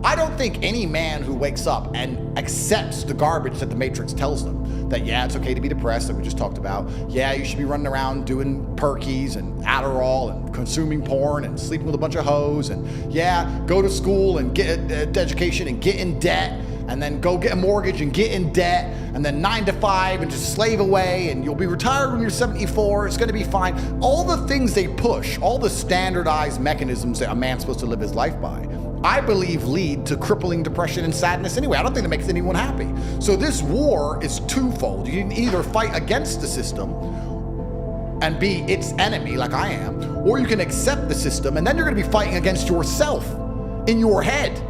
I don't think any man who wakes up and accepts the garbage that the Matrix tells them, that yeah, it's okay to be depressed, like we just talked about, yeah, you should be running around doing perkies and Adderall and consuming porn and sleeping with a bunch of hoes, and yeah, go to school and get an education and get in debt, and then go get a mortgage and get in debt, and then 9 to 5 and just slave away, and you'll be retired when you're 74, it's gonna be fine. All the things they push, all the standardized mechanisms that a man's supposed to live his life by, I believe lead to crippling depression and sadness anyway. I don't think that makes anyone happy. So this war is twofold. You can either fight against the system and be its enemy like I am, or you can accept the system and then you're gonna be fighting against yourself in your head,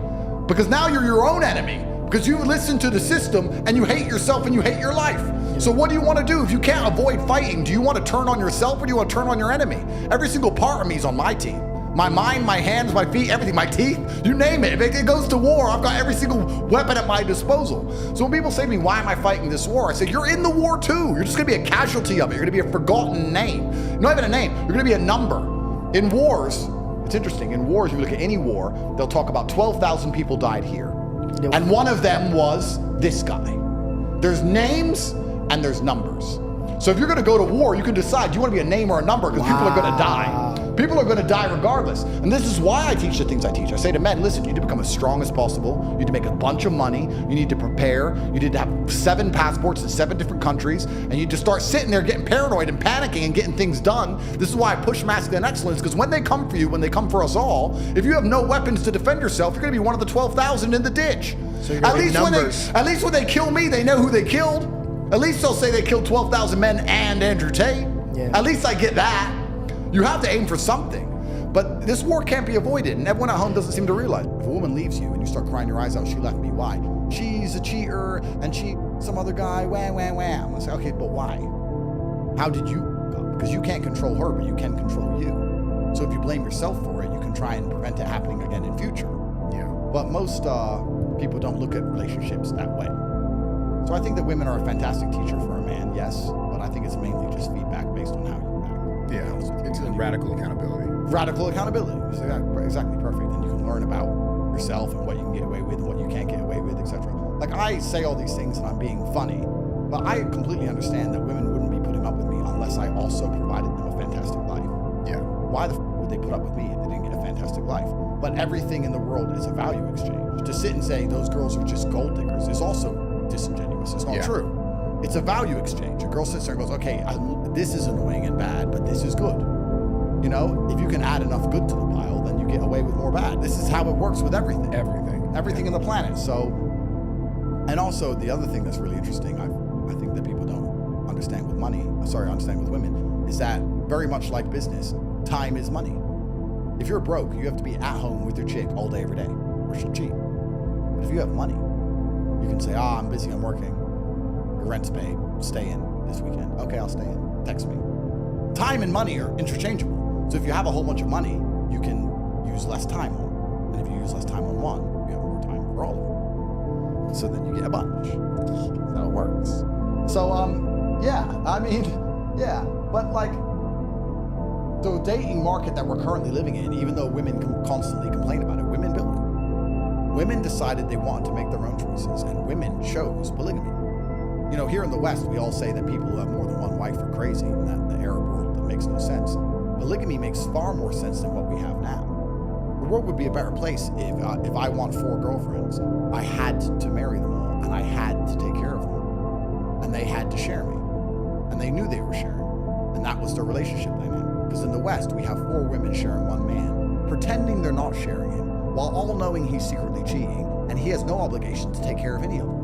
because now you're your own enemy, because you listen to the system and you hate yourself and you hate your life. So what do you want to do? If you can't avoid fighting, do you want to turn on yourself or do you want to turn on your enemy? Every single part of me is on my team. My mind, my hands, my feet, everything, my teeth, you name it. If it goes to war, I've got every single weapon at my disposal. So when people say to me, why am I fighting this war? I say, you're in the war too. You're just gonna be a casualty of it. You're gonna be a forgotten name. Not even a name, you're gonna be a number. In wars, it's interesting, in wars, if you look at any war, they'll talk about 12,000 people died here. Yep. And one of them was this guy. There's names and there's numbers. So if you're gonna go to war, you can decide, do you wanna be a name or a number? Because people are gonna die. People are gonna die regardless. And this is why I teach the things I teach. I say to men, listen, you need to become as strong as possible. You need to make a bunch of money. You need to prepare. You need to have 7 passports in 7 different countries. And you just start sitting there getting paranoid and panicking and getting things done. This is why I push masculine excellence, because when they come for you, when they come for us all, if you have no weapons to defend yourself, you're gonna be one of the 12,000 in the ditch. So you're gonna at least when they kill me, they know who they killed. At least they'll say they killed 12,000 men and Andrew Tate. Yeah. At least I get that. You have to aim for something. But this war can't be avoided, and everyone at home doesn't seem to realize. If a woman leaves you and you start crying your eyes out, she left me, why? She's a cheater, and some other guy, wham, wham, wham. I'm gonna say, okay, but why? How did you go? Because you can't control her, but you can control you. So if you blame yourself for it, you can try and prevent it happening again in future. Yeah. But most people don't look at relationships that way. So I think that women are a fantastic teacher for a man, yes, but I think it's mainly just feedback based on how you act. Yeah, it's a radical accountability. Radical accountability, exactly perfect. And you can learn about yourself and what you can get away with and what you can't get away with, etc. Like I say all these things and I'm being funny, but I completely understand that women wouldn't be putting up with me unless I also provided them a fantastic life. Yeah. Why the f would they put up with me if they didn't get a fantastic life? But everything in the world is a value exchange. To sit and say those girls are just gold diggers is also disingenuous. It's not true. It's a value exchange. A girl sits there and goes, okay, this is annoying and bad, but this is good. You know, if you can add enough good to the pile, then you get away with more bad. This is how it works with everything. Everything in the planet. So, and also the other thing that's really interesting, I think that people don't understand with understand with women, is that very much like business, time is money. If you're broke, you have to be at home with your chick all day, every day, or she'll cheat. But if you have money, you can say, I'm busy, I'm working. Your rent's paid, stay in this weekend. Okay, I'll stay in, text me. Time and money are interchangeable. So if you have a whole bunch of money, you can use less time on. And if you use less time on one, you have more time for all of them. So then you get a bunch. That's how it works. So, but like, the dating market that we're currently living in, even though women constantly complain about it, women built it. Women decided they wanted to make their own choices, and women chose polygamy. You know, here in the West, we all say that people who have more than one wife are crazy, and that the Arab world, that makes no sense. Polygamy makes far more sense than what we have now. The world would be a better place if I want 4 girlfriends, I had to marry them all, and I had to take care of them, and they had to share me, and they knew they were sharing, and that was their relationship dynamic. Because in the West, we have 4 women sharing 1 man, pretending they're not sharing him, while all knowing he's secretly cheating, and he has no obligation to take care of any of them.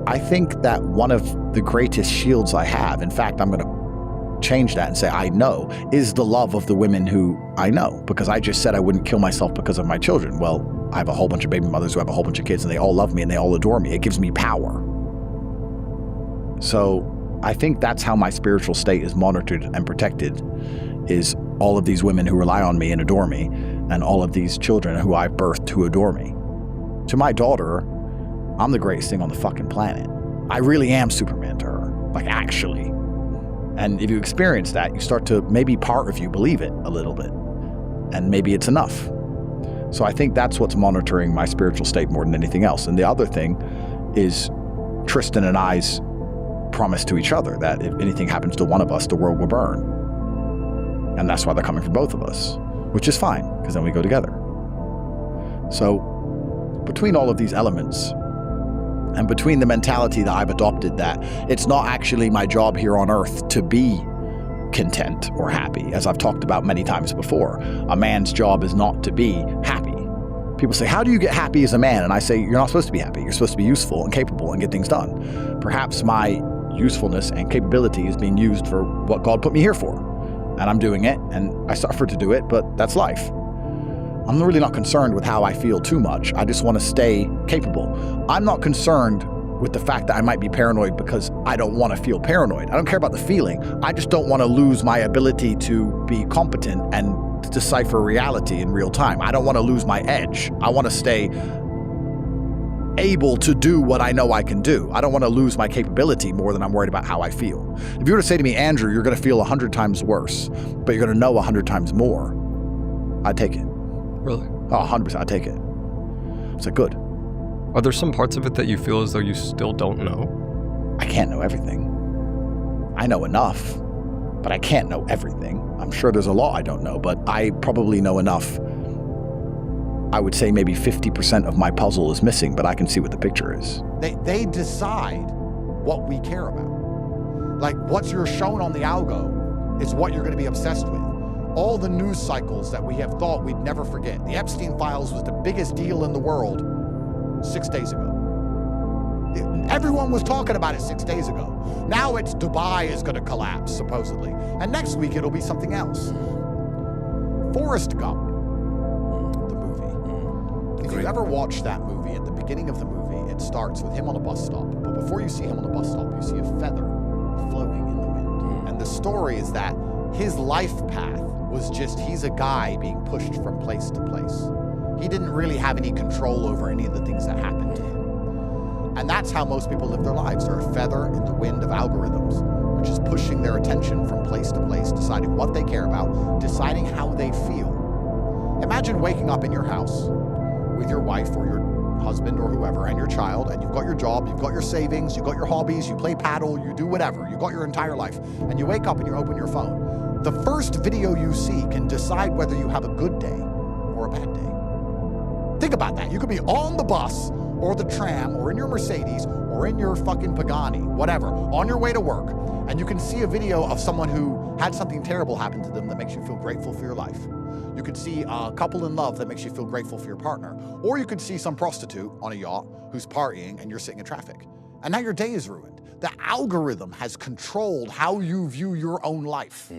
I think that one of the greatest shields I have, in fact, I'm going to change that and say I know, is the love of the women who I know. Because I just said I wouldn't kill myself because of my children. Well, I have a whole bunch of baby mothers who have a whole bunch of kids, and they all love me and they all adore me. It gives me power. So I think that's how my spiritual state is monitored and protected, is all of these women who rely on me and adore me, and all of these children who I've birthed who adore me. To my daughter, I'm the greatest thing on the fucking planet. I really am Superman to her, like actually. And if you experience that, you start to, maybe part of you believe it a little bit, and maybe it's enough. So I think that's what's monitoring my spiritual state more than anything else. And the other thing is Tristan and I's promise to each other that if anything happens to one of us, the world will burn. And that's why they're coming for both of us, which is fine, because then we go together. So between all of these elements, and between the mentality that I've adopted that it's not actually my job here on earth to be content or happy, as I've talked about many times before. A man's job is not to be happy. People say, how do you get happy as a man? And I say, you're not supposed to be happy. You're supposed to be useful and capable and get things done. Perhaps my usefulness and capability is being used for what God put me here for. And I'm doing it, and I suffer to do it, but that's life. I'm really not concerned with how I feel too much. I just want to stay capable. I'm not concerned with the fact that I might be paranoid because I don't want to feel paranoid. I don't care about the feeling. I just don't want to lose my ability to be competent and decipher reality in real time. I don't want to lose my edge. I want to stay able to do what I know I can do. I don't want to lose my capability more than I'm worried about how I feel. If you were to say to me, Andrew, you're going to feel 100 times worse, but you're going to know 100 times more, I'd take it. Really? Oh, 100%, I'd take it. It's like, good. Are there some parts of it that you feel as though you still don't know? I can't know everything. I know enough, but I can't know everything. I'm sure there's a lot I don't know, but I probably know enough. I would say maybe 50% of my puzzle is missing, but I can see what the picture is. They decide what we care about. Like, what's you're shown on the algo is what you're going to be obsessed with. All the news cycles that we have thought we'd never forget. The Epstein files was the biggest deal in the world 6 days ago. Everyone was talking about it 6 days ago. Now it's Dubai is going to collapse, supposedly. And next week it'll be something else. Forrest Gump, the movie. If you ever watched that movie, at the beginning of the movie, it starts with him on a bus stop. But before you see him on the bus stop, you see a feather floating in the wind. And the story is that his life path was just, he's a guy being pushed from place to place. He didn't really have any control over any of the things that happened to him. And that's how most people live their lives. They're a feather in the wind of algorithms, which is pushing their attention from place to place, deciding what they care about, deciding how they feel. Imagine waking up in your house with your wife or your husband or whoever and your child, and you've got your job, you've got your savings, you've got your hobbies, you play paddle, you do whatever, you've got your entire life, and you wake up and you open your phone. The first video you see can decide whether you have a good day or a bad day. Think about that. You could be on the bus or the tram or in your Mercedes or in your fucking Pagani, whatever, on your way to work, and you can see a video of someone who had something terrible happen to them that makes you feel grateful for your life. You could see a couple in love that makes you feel grateful for your partner. Or you could see some prostitute on a yacht who's partying and you're sitting in traffic. And now your day is ruined. The algorithm has controlled how you view your own life.